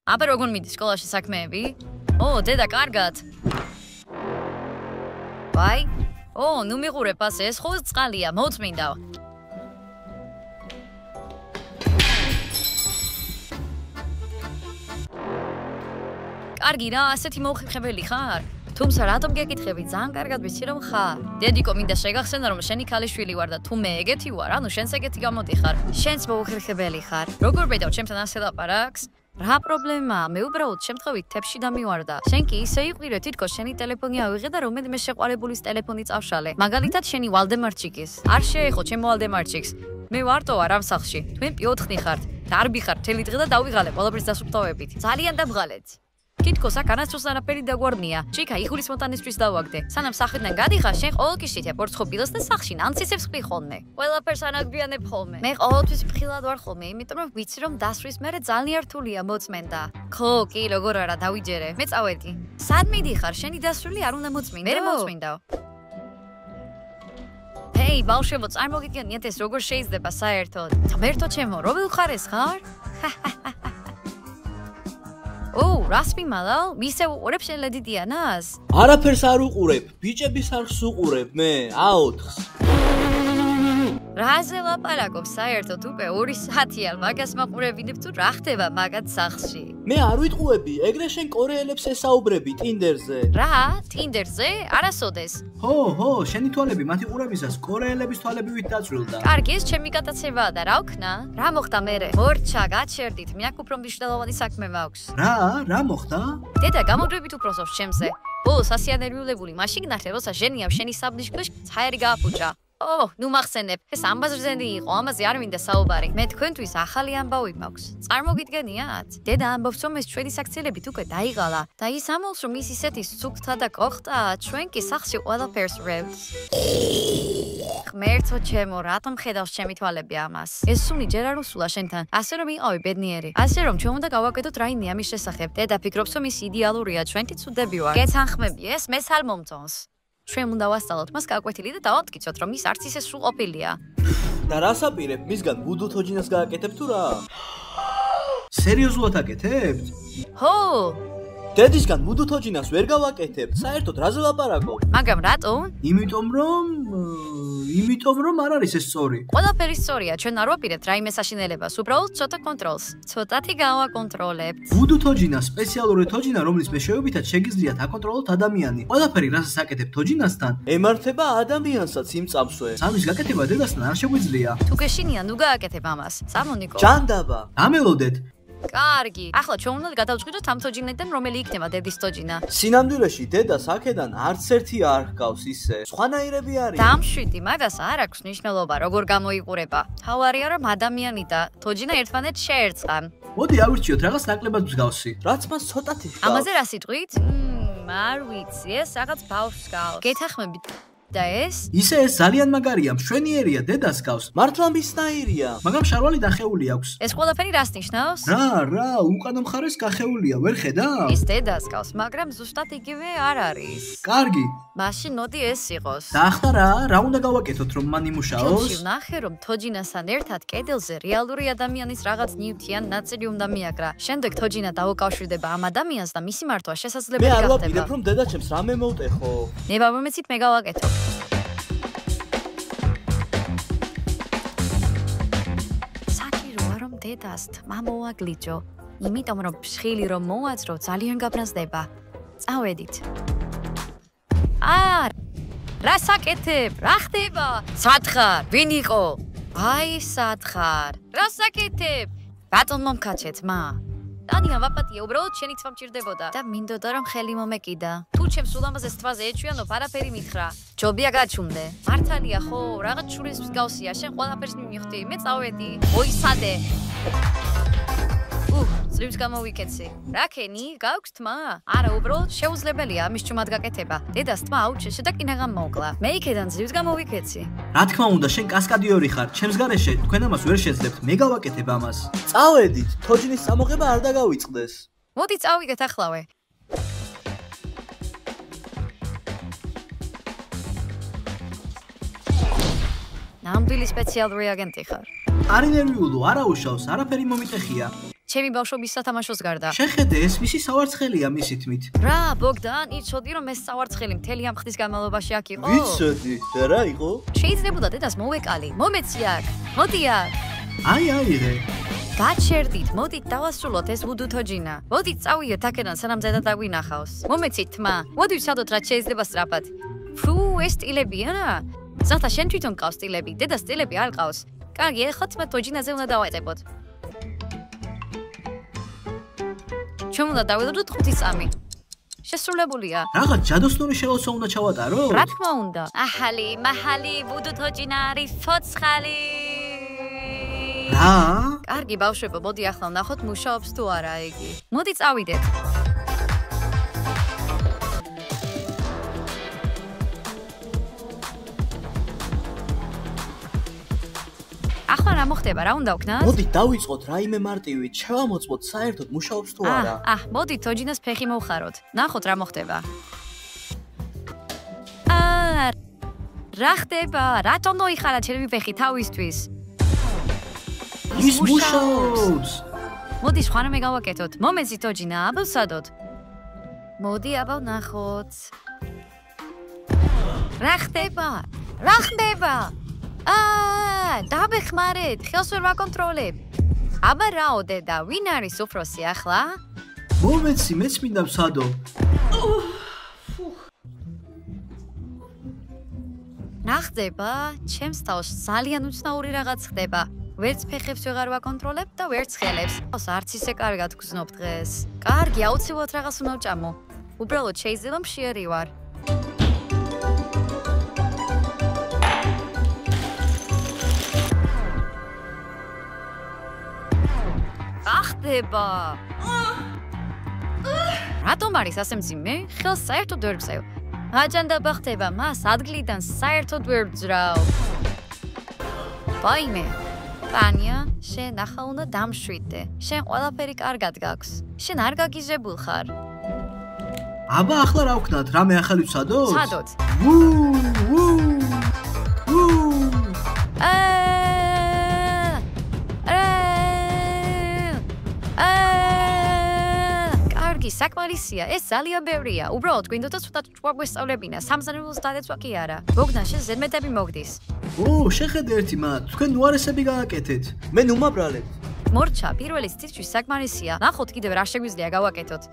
აბა როგორ მიდის სკოლაში საქმეები? ო, დედა, კარგად. ვაი? ო, ნუ მიყურებ ასე, ეს ხო წყალია, მოწმინდავ. კარგი რა, ასეთი მოუხერხებელი ხარ? თუმცა რატომ გეკითხები? ძალიან კარგად ვიცი რომ ხარ. დედიკო, მინდა შეგახსენო რომ შენი ქალიშვილი ვარ და თუ მე ეგეთი ვარ, ანუ შენს ეგეთი გამოდიხარ. შენც მოუხერხებელი ხარ. როგორ ბედავ ჩემთან ასე ლაპარაკს? რა პრობლემაა? მე უბრალოდ შემთხვევით თებში დამივარდა. შენ კი ისე იყირე, თითქოს შენი ტელეფონი ავიღე და რომელიმე შეყვარებულის ტელეფონი წავშალე. მაგალითად შენი ვალდემარჩიკის. არ შეეხო ჩემო ვალდემარჩიკს. მე ვარტო არ ამ სახლში. თქვენ პიოთხნი ხართ. დარბი ხართ მთელი დღე და დავიღალე ყველაფრის დასუფთავებით. ძალიან დაბღალეთ. თითქოს აქ არასდროს არაფერი დაგვარნია. ჩიკა, იხულის მონტანისთვის დავაგდე. სანამ სახლიდან გადიხარ, შენ ყოველთვის შეთებ ორცხობილას და სახლში ნანცისებს ხრი ხოლმე. ყველაფერს ანაგვიანებ ხოლმე. მე ყოველთვის ფრთხილად ვარ ხოლმე, იმიტომ რომ ვიცი რომ დასვრის მერე ძალიან რთულია მოწმენდა. ხო, კი, როგორ არა, დავიჯერე. მე წავედი. სად მიდიხარ? შენი დასვილი არ უნდა მოწმინდო? მე მოწმინდავ. ჰეი, ბავშვებო, წარმოგიდგენიათ ეს როგორ შეიძლება საერთოდ? ღმერთო ჩემო, რო ვიხარეს ხარ? ო, რას მიმალავ? მისე უყურებ შენ ლედი დიანას? არაფერს არ უყურებ, ბიჭების არხს უყურებ მე, აოთხს. რაზე ლაპარაკობ საერთოდ უკვე 2 საათია მაგას მაყურებინებ თუ რა ხდება მაგათ სახლში? მე არ ვიტყუები, ეგრე შენ კორეელებს ესაუბრები ტინდერზე. რა? ტინდერზე? არასოდეს. ხო, შენი თვალები მათი ყურებისას კორეელების თვალებივით დაწვრილდა. კარგი, ეს ჩემი გატაცებაა და რა ვქნა? რა მოხდა მერე? მორჩა, გაჩერდით, მე აქ უფრო მნიშვნელოვანი საქმე მაქვს. რა მოხდა? დედა, გამოდრებით უფროსობს ჩემზე. ბოლოს ასიანერვიულებული მაშინ ნახე, როცა ჟენიამ შენი საბნიშკოში ცხაერი გააფუჭა. ო, ნუ მახსენებ, ეს ამბაზრზენი იყო, ამაზე არ მინდა საუბარი. მე თქვენთვის ახალი ამბავი მაქვს. წარმოგიდგენიათ? დედა ამბობს, რომ ეს ჩვენი საქციელებით უკვე დაიღალა და ის ამბობს, რომ ის ისეთი სუქთა და კოხტა, ჩვენ კი სახლში ყველაფერს ვრევთ. ღმერთო ჩემო, რატომ ხედავს ჩემი თვალები ამას? ეს სუნი ჯერ არ უსულა შენთან, ასე რომ იყავი ბედნიერი. ასე რომ ჩვენ უნდა გავაკეთოთ რაიმე ამის შესახებ. დედა ფიქრობს, რომ ის იდეალურია, ჩვენი ცუდები ვარ. გეთანხმები, ეს მეც არ მომწონს. ჩვენ უნდა ვასწავლოთ მას გაკვეთილი და დავამტკიცოთ, რომ ის არც ისე სრულყოფილია. და რას აპირებ? მისგან ვუდუ თოჯინას გააკეთებ თუ რა? სერიოზულად აკეთებთ? ხო. დედისგან ვუდუ თოჯინას ვერ გავაკეთებ. საერთოდ რაზე ლაპარაკობ? მაგრამ რატომ? იმიტომ რომ არ არის ეს სწორი. ყველაფერი სწორია, ჩვენ არ ვაპირებთ რაიმე საშინელებას, უბრალოდ ცოტა კონტროლს. ცოტათი გავაკონტროლებთ. ვუდუ თოჯინა სპეციალური თოჯინა, რომლის მეშვეობითაც შეგიძლიათ აკონტროლოთ ადამიანი. ყველაფერი, რასაც აკეთებ თოჯინასთან, ემართება ადამიანსაც იმ წამსვე. სამის გაკეთება დედასთან არ შეგვიძლია. თუ გეშინია, ნუ გააკეთებ ამას. სამონიკო. ჯანდაბა. ამელოდეთ. კარგი. ახლა ჩვენ უნდა გადავწყვიტოთ ამ თოჯინიდან რომელი იქნება დედის თოჯინა. სინამდვილეში დედას აქედან არც ერთი არ ჰგავს ისე. სხვანაირები არის. დამშვიდი, მაგას არ აქვს მნიშვნელობა, როგორ გამოიყურება. თავარია რომ ადამიანი და თოჯინა ერთმანეთს შეერწყან. მოდი ავირჩიოთ რაღაც ნაკლებად მსგავსი. რაც მას ცოტათი ჰგავს. ამაზე რა სიტყვით? არ ვიცი, ეს რაღაც ბავშვს გავს. გეთახმებით. და ეს? ისე ეს ძალიან მაგარია, მშვენიერია, დედას გავს. მართლა მისნაირია, მაგრამ შარვალი დახეული აქვს. ეს ყველაფერი რას ნიშნავს? რა, უკანა მხარეს გახეულია, ვერ ხედავ? ის დედას გავს, მაგრამ ზუსტად იგივე არ არის. კარგი. მაშინ მოდი ეს იყოს. და ახლა რა უნდა გავაკეთოთ, რომ მან იმუშაოს? ფილმში ვნახე, რომ თოჯინასთან ერთად კედელზე რეალური ადამიანის რაღაც ნივთიან ნაწილი უნდა მიაგრა. შემდეგ თოჯინა დაუკავშირდება ამ ადამიანს და მისი მართვა შესაძლებელი გახდება. მე არ ვაპირებ, რომ დედა ჩემს რამე მოვტეხო. ნებავმეცით მე გავაკეთო. დედას თმა მოაგლიჯო, იმიტომ რომ ფშხილი რომ მოაძრო ძალიან გაბრაზდება. წავედით. რა საკეთებ? რა ხდება? სათხარ, ვინ იყო? აი, სათხარ. რა საკეთებ? ბატონ მომკაჩეთ, მა. დანია ვაპატია, უბრალოდ შენი თვა მჭირდებოდა და მინდოდა რომ ხელი მომეკიდა. თუ ჩემს ულამაზეს თვაზე ეჩვიანობ, არაფერი მითხრა. ჯობია გაჩუმდე. მართალია ხო, რაღაც შურის მსგავსია, შენ ყველაფერს მიმიხდი. მე წავედი. ой, სადე. ძლივს გამოვიკეცი. რა ქენი? გაქვს თმა? არა, უბრალოდ შეუძლებელია ამის ჩუმად გაკეთება. დედას თმა აუჩეშე და კინაღამ მოკლა. მე იქედან ძლივს გამოვიკეცი. რა თქმა უნდა, შენ კასკადიორი ხარ. ჩემს გარეშე თქვენ ამას ვერ შეძლებთ. მე გავაკეთებ ამას. წავედით, თოჯინის სამოღება არ დაგავიწყდეს. მოდი წავიდეთ ახლავე. ნამდვილი სპეციალური აგენტი ხარ. არ ინერვიულო, არა უშავს, არაფერი მომიტეხია. ჩემი ბავშვობის სათამაშოს გარდა. შეხედე, ეს მისი სავარცხელია მისი თმით. რა, ბოგდან, იცოდი რომ ეს სავარცხელი მთელი ამ ხნის განმავლობაში აქ იყო? ვიცოდი, და რა იყო? შეიძლებოდა დედას მოვეკალი. მომეცი აქ. მოდი აქ. აიღე. გაჩერდით, მოდით დავასრულოთ ეს ვუდუ თოჯინა. მოდით წავიდეთ აქედან სანამ ზედა დაგვინახავს. მომეცით თმა. მოდი ვსადოთ რაც შეიძლება სწრაფად. ფუ, ეს სტილებია რა? ზათა შენ თვითონ ყავს სტილები, დედა სტილები არ ყავს. კარგი, ეხლა თმა თოჯინაზე უნდა დავაწყებოთ. ჩვენ უნდა დავიდოდოთ 5 წამი. შესრულებულია. რაღაც ჯადოსნური შელოცვა უნდა ჩავატარო? რა თქმა უნდა. აჰალი, მაჰალი, ვუდუ თოჯინა არის ცოცხალი. რა? კარგი ბავშვებო, მოდი ახლა ვნახოთ მუშაობს თუ არა იგი. მოდი წავიდეთ. ახლა რა მოხდება, რა უნდა ვქნათ? მოდი დავიწყოთ რაიმე მარტივით, შევამოწმოთ საერთოდ მუშაობს თუ არა. მოდი თოჯინას ფეხი მოვხაროთ. ნახოთ რა მოხდება. რა ხდება? რატომ მოიხარა ჩემი ფეხი თავისთვის? ის მუშაობს. მოდი სხვანაირად გავაკეთოთ. მომეცი თოჯინა, აბა ვსადოთ. მოდი აბა ვნახოთ. რა ხდება? რა ხდება? დაბეხმარეთ, ხელს ვერ ვაკონტროლებ. აბა რაო დედა, ვინ არის უფროსი ახლა? მომეცი, მეც მინდა ვსადო. რა ხდება? ჩემს თავს ძალიან უცნაური რაღაც ხდება. ვერც ფეხებს ვეღარ ვაკონტროლებ და ვერც ხელებს. არც ისე კარგად გრძნობ დღეს. კარგი, აუცილებლად რაღაც უნდა ვჭამო. უბრალოდ შეიძლება მშიერი ვარ. ხდება? რატომ არის ასე მძიმე? ხელს საერთოდ ვერ ვწევ. აჯანდაბა ხდება, მას ადგლიდან საერთოდ ვერ ვძრავ. ვაიმე. პანია, შენ ახლა უნდა დამშვიდე. შენ ყველაფერი კარგად გაქვს. შენ არ გაგიზებულ ხარ. აბა ახლა რა ვქნათ? რამე ახალი ვსადოთ? ვსადოთ. საკმარისია, ეს ძალიან ბევრია. უბრალოდ გვინდოდა ცოტა გვესწავლებინა, სამზარეულოს დადეცვა კი არა. ბოგდან, შენ ზედმეტები მოგდის. შეხედე ერთი მათ, თქვენ უარესები გააკეთეთ. მე ნუმაბრალებ. მორჩა, პირველი ციცვის საკმარისია. ნახოთ კიდევ რა შეგვიძლია გავაკეთოთ.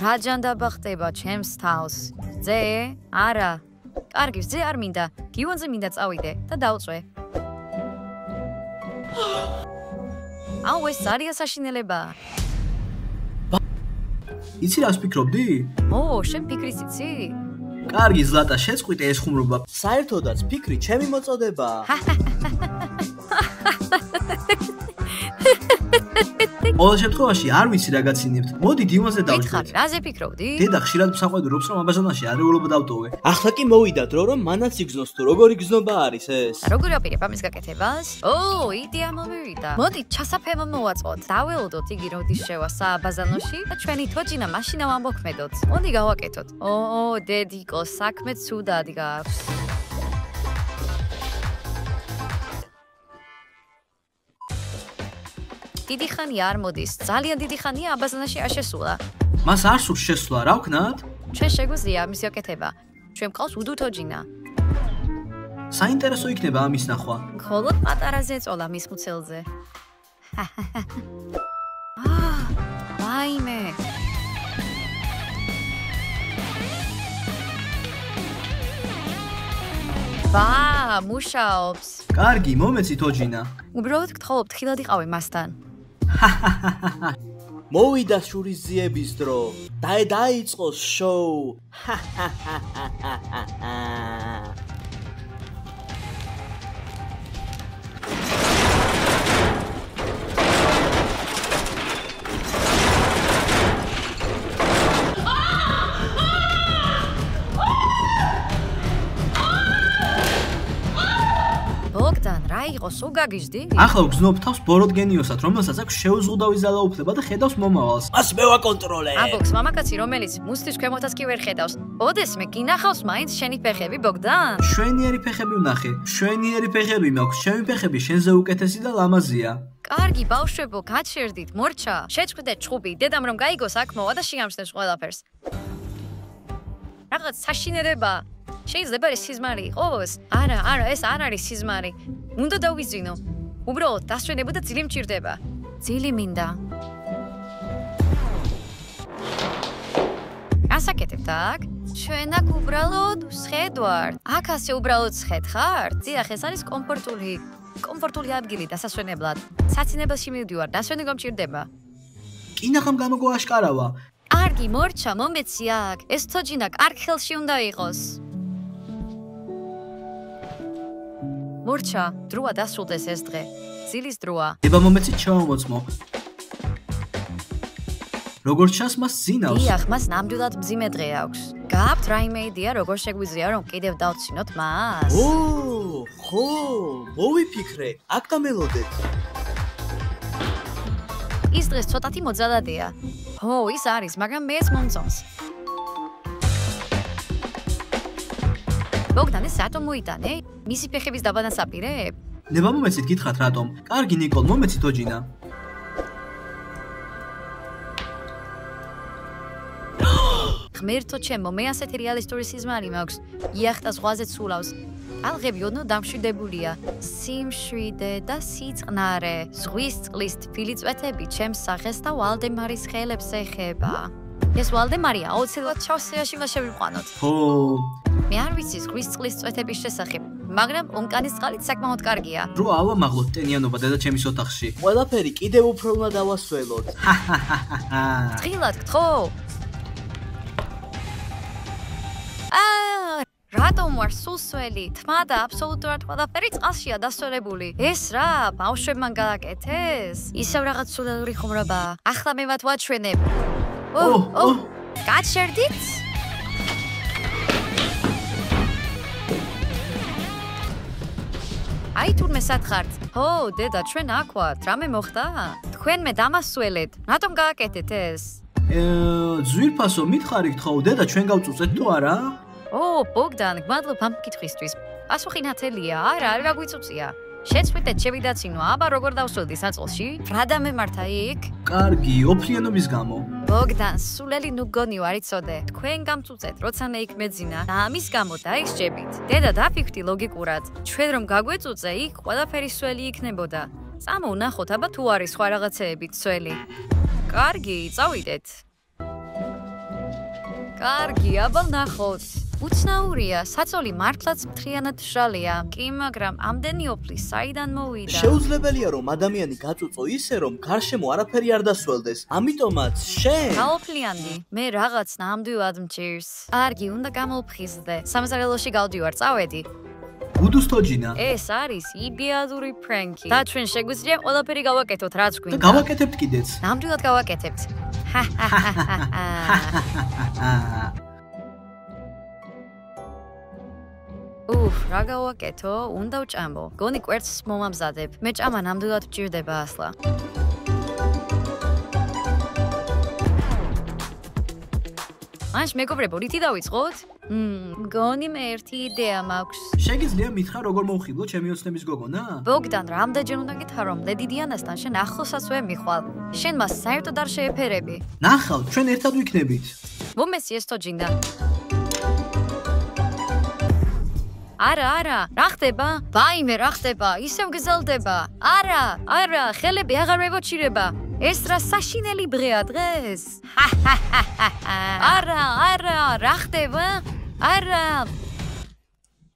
რა ჯანდაბა ხდება ჩემს თავს? ძე? არა. კარგი, ძე არ მინდა. გივონზე მინდა წავიდე და დავწვე. ეს არის საშინელება. იცი რას ფიქრობდი? შენ ფიქრის იცი? კარგი ზლატა, შეწყვიტე ეს ხუმრობა. საერთოდაც ფიქრი ჩემი მოწოდება. ყოველ შემთხვევაში არ ვიცი რა გაცინებთ. მოდი დივანზე დავждეთ. რაზე ფიქრობდი? დედა ხშირად მსაყვედურობს რომ აბაზანაში არეულობა დავტოვე. ახლა კი მოვიდა დრო რომ მანაც იგზნოს თუ როგორი გზნობა არის ეს. როგორ ვაპირებ ამის გაკეთებას? იდეა მომივიდა. მოდი ჩასაფემო მოვაწყოთ. დაველოდოთ იგი როდის შევა სააბაზანოში და ჩვენი თოჯინა მაშინა ვამოქმედოთ. მოდი გავაკეთოთ. დედიკო, საქმე ცუდად გაქვს. დიდი ხანი არ მოდის. ძალიან დიდი ხანია აბაზანაში არ შესულა. მას არ სურს შესვლა, რა ვქნათ? ჩვენ შეგვიძლია ამის გაკეთება. ჩვენ მყავს უდუ თოჯინა. საინტერესო იქნება ამის ნახვა. მხოლოდ პატარა ზეწოლა მის მუცელზე. ვაიმე. მუშაობს. კარგი, მომეცი თოჯინა. უბრალოდ გთხოვობ, ხილად იყავი მასთან. მოვიდა შურისძიების დრო. დაიწყოს შოუ. ბოგდან, რა იყო იყო, სულ გაგიჟდი? ახლა ვგზნობ თავს ბოროტგენიოსად, რომელსაც აქვს შეუზღუდავი ძალაუფლება და ხედავს მომავალს. მას მე ვაკონტროლებ. აბოქს მამაკაცი, რომელიც მუსტის ქვემოთაც კი ვერ ხედავს. ოდესმე გინახავს მაინც შენი ფეხები, ბოგდან? შვენიერი ფეხები ვნახე. შვენიერი ფეხები მაქვს. შენი ფეხები შენზე უკეთესი და ლამაზია. კარგი, ბავშვებო, გაჩერდით, მორჩა. შეჭყვიდეთ ჩხუბი, დედამ რომ გაიგოს აქ მოვა და შეამჩნევს ყველაფერს. რაღაც საშინელება. შეიძლება ეს სიზმარი იყოს? არა, ეს არ არის სიზმარი. უნდა დავიზინო. უბრალოდ დასვენებო და ძილი მჭირდება. ძილი მინდა. ასაკეთებთ აქ? ჩვენ აქ უბრალოდ ვსხედვართ. აქ ასე უბრალოდ სხედხართ? დიახ, ეს არის კომფორტული ადგილი დასასვენებლად. საცინებელში მივდივარ, დასვენება მჭირდება. კინახამ გამოგვაშკარავა. კარგი, მორჩა, მომეცი აქ. ეს თოჯინა კარგ ხელში უნდა იყოს. მორჩა, დროა დასრულდეს ეს დღე. ძილის დროა. ება მომეცით ჩავამოწმო. როგორც ჩანს, მას ზინავს. დიახ, მას ნამდვილად მძიმე დღე აქვს. გააქვთ რაიმე იდეა, როგორ შეგვიძლია რომ კიდევ დავცინოთ მას? ხო, მოვიფიქრე, აქ დამელოდეთ. ის დღეს ცოტათი მოძალადია. ო, ის არის, მაგრამ მე ეს მომწონს. ბოგდან, ეს რატომ მოიტანე? მისი ფეხების დაბანას აპირებ? ნება მომეცით გითხრათ რატომ? კარგი ნიკოლ, მომეცით თოჯინა. ღმერთო ჩემო, მე ასეთი რეალისტური სიზმარი მაქვს. იახტა ზღვაზე ცულავს. ალღები ოდნავ დამშვიდებულია. სიმშვიდე და სიწყნარე. ზღვის წყლის თბილი წვეთები ჩემს სახეს და ვალდემარის ხელებს ეხება. ეს ვალდემარია, აუცილებლად ჩავსიაში უნდა შევიყვანოთ. ხო. მე არ ვიცი ზღვის წყლის წვეთების შესახებ, მაგრამ ონკანის წყალით საკმაოდ კარგია. რო ავამაღლოთ ტენიანობა დედა ჩემის ოთახში. ყველაფერი კიდევ უფრო უნდა დავასველოთ. თხილად გთხოვ. რატომ ვარ სულსველი? თმა და აბსოლუტურად ყველაფერი წყალშია დასვენებული. ეს რა, ბავშვებმა გააკეთეს? ისევ რაღაც სულელური ხუმრობა. ახლა მე მათ ვაჩვენებ. გაჩერდით? აი თურმე სათხართ. ო, დედა, ჩვენ აქ ვართ. რამე მოხდა? თქვენ მე დამასველეთ. რატომ გააკეთეთ ეს? ძვირფასო, მითხარით ხო, დედა, ჩვენ გავწუწეთ თუ არა? ო, ბოგდან, გმადლობ ამ კითხვისთვის. პასუხი ნათელია, არა გაგვიწუწია. შეცვლით შევიდაცინო, აბა როგორ დავსველდი საწოლში? რა დამემართა იქ? კარგი, ოფლიანობის გამო. ბოგდან, სულელი ნუ გონი ვარ, იცოდე. თქვენ გამწუწეთ, როცა მე იქ მეძინა და ამის გამო დაიხსჯებით. დედა, დაფიქრდი ლოგიკურად. ჩვენ რომ გაგვეწუწე, იქ ყველაფერი სველი იქნებოდა. წამო ვნახოთ, აბა თუ არის სხვა რაღაცეებით სველი. კარგი, წავიდეთ. კარგი, აბა ვნახოთ. უცნაურია, საწოლი მართლაც მთლიანად მშრალია. კი, მაგრამ ამდენი ოფლი საიდან მოვიდა? შეუძლებელია რომ ადამიანი გაწუწო ისე რომ გარშემო არაფერი არ დასველდეს. ამიტომაც შენ გაოფლიანდი. მე რაღაც ნამდვილად მჭირს. კარგი, უნდა გამოვფხიზდე. სამზარეულოში გავდივარ, წავედი. უდუს თოჯინა. ეს არის იდეალური ფრენკი. და ჩვენ შეგვიძლია ყველაფერი გავაკეთოთ, რაც გვინდა. და გავაკეთებთ კიდეც. ნამდვილად გავაკეთებთ. რა გავაკეთო? უნდა ვჭამო. გონი კვერცხს მომამზადებ. მე ჭამა ნამდვილად მჭირდება ასლა. მაშ მეგობრებო, რითი დავიწყოთ? გონი მე ერთი იდეა მაქვს. შეგიძლია მითხრა როგორ მოვხიბლო ჩემი ოცნების გოგონა? ბოგდან, რამდენჯერ უნდა გითხრა რომ ლედი დიანასთან შენ ახლოსაც ვერ მიხვალ. შენ მას საერთოდ არ შეეფერები. ნახავთ, ჩვენ ერთად ვიქნებით. მომეცი ეს თოჯინა. არა, რა ხდება? ვაიმე, რა ხდება? ისევ გზელდება. არა, ხელები აღარ მევოჩირება. ეს რა საშინელი დღეა დღეს? არა, რა ხდება? არა.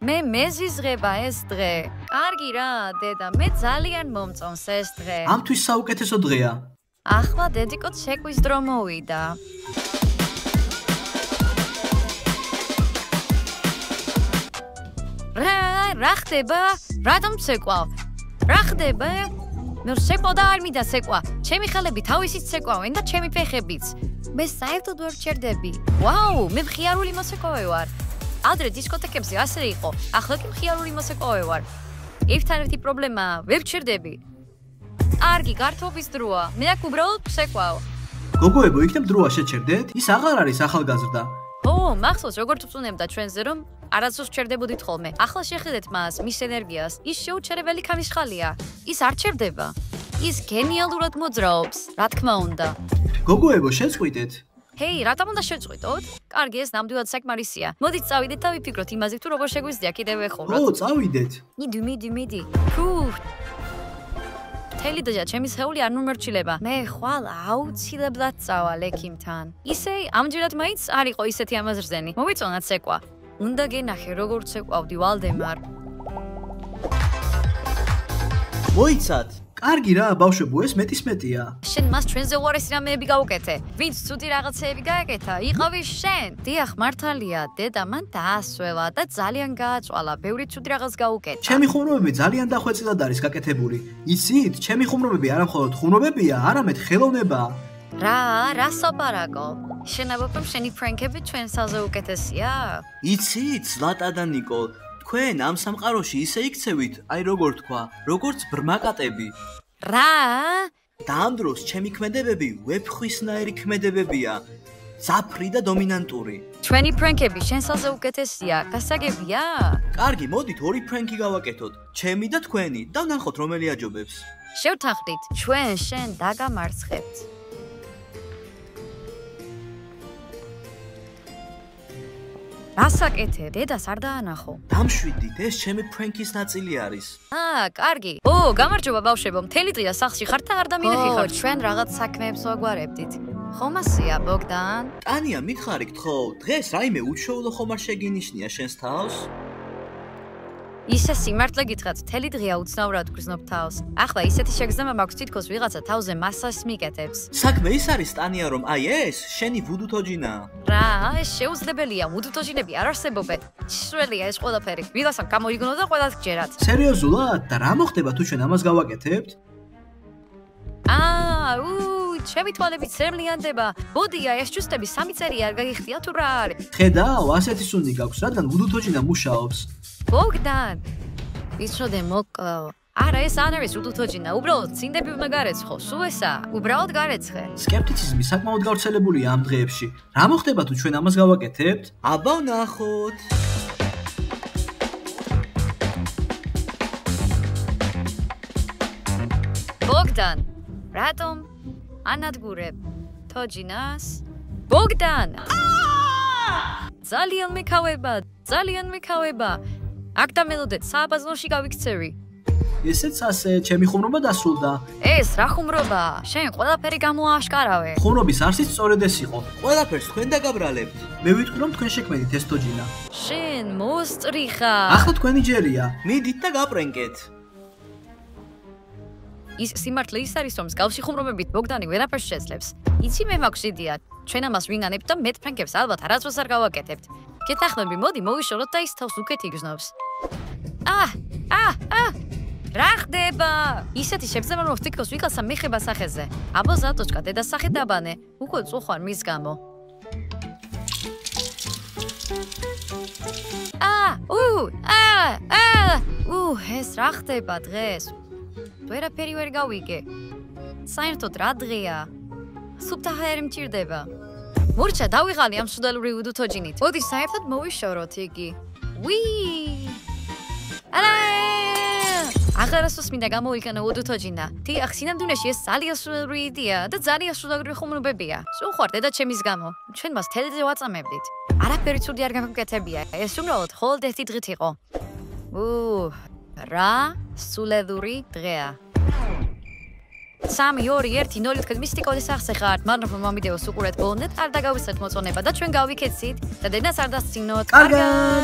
მე მეზიზღება ეს დღე. კარგი რა, დედა, მე ძალიან მომწონს ეს დღე. ამთვის საუკეთესო დღეა. ახლა დედიკოთ შეკვის დრო მოვიდა. რა ხდება? რატომ ცეკვავ? რა ხდება? მე ცეკვავ და არ მინდა ცეკვა. ჩემი ხელები თავისით ცეკვავენ და ჩემი ფეხებიც. მე საერთოდ ვერ ჩერდები. ვაუ, მე მხიარული მოსეკვავე ვარ. ადრე დისკოთეკებზე ასე იყო. ახლა კი მხიარული მოსეკვავე ვარ. ერთადერთი პრობლემაა, ვერ გჭირდები. კარგი, გართობის დროა. მე აქ უბრალოდ ვსეკვავ. გოგოებო, იქნებ დროა შეჩერდეთ? ის აღარ არის ახალგაზრდა. ო, მახსოვს როგორ წუნებდა ჩვენზე რომ არასდროს ჩერდებოდით ხოლმე. ახლა შეხედეთ მას, მის ენერგიას. ის შეუჩერებელი ქალიშხალია. ის არ ჩერდება. ის გენიალურად მოძრაობს, რა თქმა უნდა. გოგოებო, შეწყვიტეთ. ჰეი, რატომ უნდა შეწყვიტოთ? კარგი, ეს ნამდვილად საკმარისია. მოდით წავიდეთ და ვიფიქროთ იმაზე, თუ როგორ შეგვიძლია კიდევ ეხუროთ. ო, წავიდეთ. მიდი. მთელი დღე ჩემი სხეული არ მომერჩილება. მე ხვალ აუცილებლად წავალ ექიმთან. ისე ამჯერად მაინც არ იყო ისეთი ამაზრზენი. მოვიწონათ ცეკვა. უნდა გენახე როგორ ცეკვავდი ვალდემარ. მოიცათ. კარგი რა, ბავშვებო, ეს მეტისმეტია. შენ მას ჩვენზე უარესი რამეები გაუკეთე. ვინც ცუდი რაღაცეები გააკეთა, იყავი შენ. დიახ, მართალია, დედა მან დაასვევა და ძალიან გააწვალა. ბევრი ცუდი რაღაც გაუკეთა. ჩემი ხუმრობები ძალიან დახვეწილად არის გაკეთებული. იცით, ჩემი ხუმრობები არა მხოლოდ ხუმრობებია, არამედ ხელოვნებაა. რა საპარაკო? შენაბობ შენი ფრენკები ჩვენ საზე უკეთესია? იცით, ზლატა და ნიკო, თქვენ ამ სამყაროში ისე იქცევით, აი როგორ თქვა, როგორც ბრმაკატები. რა? და ამ დროს ჩემი ქმედებები ვეფხვისნაირი ქმედებებია. ზაფრი და დომინანტური. ჩვენი ფრენკები შენ საზე უკეთესია, გასაგებია? კარგი, მოდით ორი ფრენკი გავაკეთოთ. ჩემი და თქვენი და ვნახოთ რომელი აჯობებს. შევთანხმდით, ჩვენ შენ დაგამარცხებთ. რასაკეთე, დედას არ დაანახო. დამშვიდით, ეს ჩემი ფრენკის ნაწილი არის. კარგი. გამარჯობა ბავშვებო, მთელი დღეა სახლში ხართ და არ დამინახი ხარ. ჩვენ რაღაც საქმეებს ვაგვარებდით. ხომ ასეა, ბოგდან? ტანია, მითხარით ხო, დღეს რაიმე უშუალო ხომ არ შეგინიშნია შენს თავს? ისე სიმართლე გითხრათ, მთელი დღეა უცნაურად გრძნობ თავს. ახლა ისეთი შეგრძნება მაქვს თითქოს ვიღაცა თავზე მასაჟს მიკეთებს. საქმე ის არის, ტანია, რომ აი ეს შენი ვუდუთოჯინაა. რა, ეს შეუძლებელია, ვუდუთოჯინები არ არსებობენ. შრელია ეს ყველაფერი. ვიღაცამ გამოიგონო და ყველას გჯერათ. სერიოზულად? და რა მოხდება თუ ჩვენ ამას გავაკეთებთ? ჩემი თვალები ცერლიანდება. ბოდია, ეს ჭუსტები სამი წელი არ გაგიხდია თუ რა არის? ხედავ, ასეთი სუნი გაქვს, რადგან ვუდუთოჯინა მუშაობს. ბოგდან, ვიცოდე მოკლავ. არა, ეს არ არის უდუთოჯინა, უბრალოდ წინდები უნდა გარეცხო, სულ ესაა, უბრალოდ გარეცხე. სკეპტიციზმი საკმაოდ გავრცელებულია ამ დღეებში. რა მოხდება თუ ჩვენ ამას გავაკეთებთ? აბა ვნახოთ. ბოგდან, რატომ ანადგურებ თოჯინას? ბოგდან! ძალიან მეკავება. აქ დამელოდეთ, სააბაზნოში გავიქცევი. ესეც ასე, ჩემი ხუმრობა დასრულდა. ეს რა ხუმრობაა? შენ ყველაფერი გამოააშკარავე. ხუმრობის არსიც სწორედ ეს იყო. ყველაფერს თქვენ დაგაბრალებთ. მე ვიტყვი რომ თქვენ შექმნით ეს თოჯინა. შენ მოსწრიხა. ახლა თქვენი ჯერია. მიდით და გაპრენკეთ. ის სიმართლე ის არის, რომ მსგავსი ხუმრობებით ბოგდანი ვერაფერს შეძლებს. იცი მე მაქვს იდეა. ჩვენ ამას ვინანებთ და მეტ ფრენკებს ალბათ არასდროს არ გავაკეთებთ. გეთანხმები, მოდი მოვიშოროთ და ის თავს უკეთ იგრძნობს. რა ხდება? ისეთი შეგრძნება რომ თითქოს ვიღაცა მეხება სახეზე. აბა ზატოჩკა, დედას სახე დაბანე. უკვე წუხვარ მის გამო. ეს რა ხდება დღეს? ვერაფერი ვერ გავიგე. საერთოდ რა დღეა? სუფთა ჰაერი მჭირდება. მურჩა, დავიღალი ამ სუდალური უდუთოჯინით. მოდი საერთოდ მოვიშოროთ იგი. აღარასოს მინდა გამოიგონო უდუთოჯინა. დიახ, სინამდვილეში ეს ძალიან სულური იდეაა და ძალიან სულური ხუმრობებია. სულ ხარ დედა ჩემის გამო. ჩვენ მას თელი დღე ვაწამებდით. არაფერი ცუდი არ გამგეთებია. ეს უბრალოდ მხოლოდ ერთი დღით იყო. რა სულური დღეა. 3 2 1 0 თქვენ მისტიკოდის სახზე ხართ. მაგრამ რომ ამ ვიდეოს უყურეთ ბოლომდე, არ დაგავიწყეთ მოწონება და ჩვენ გავიქეცით და დედას არ დასცინოთ. კარგად.